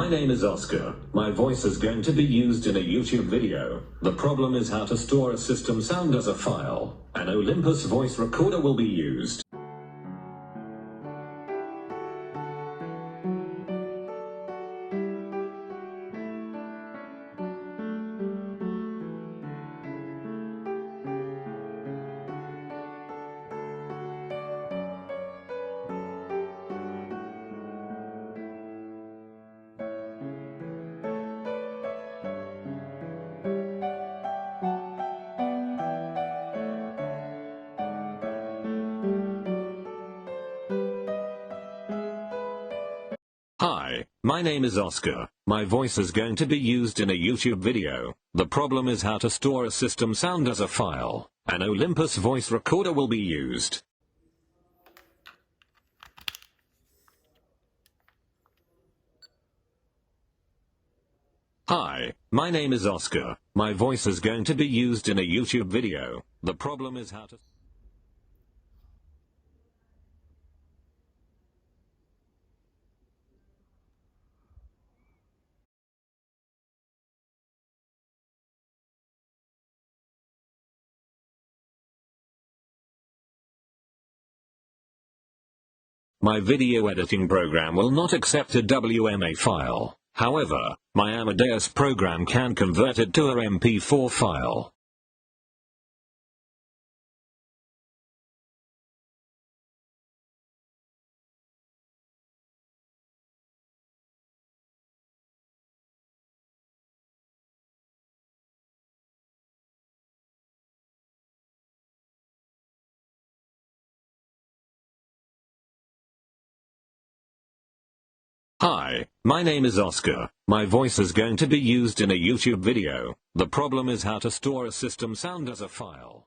my name is Oscar. My voice is going to be used in a YouTube video. The problem is how to store a system sound as a file. An Olympus voice recorder will be used. Hi, my name is Oscar. My voice is going to be used in a YouTube video. The problem is how to store a system sound as a file. An Olympus voice recorder will be used. Hi, my name is Oscar. My voice is going to be used in a YouTube video. The problem is how to... My video editing program will not accept a WMA file. However, my Amadeus program can convert it to a MP4 file. Hi, my name is Oscar. My voice is going to be used in a YouTube video. The problem is how to store a system sound as a file.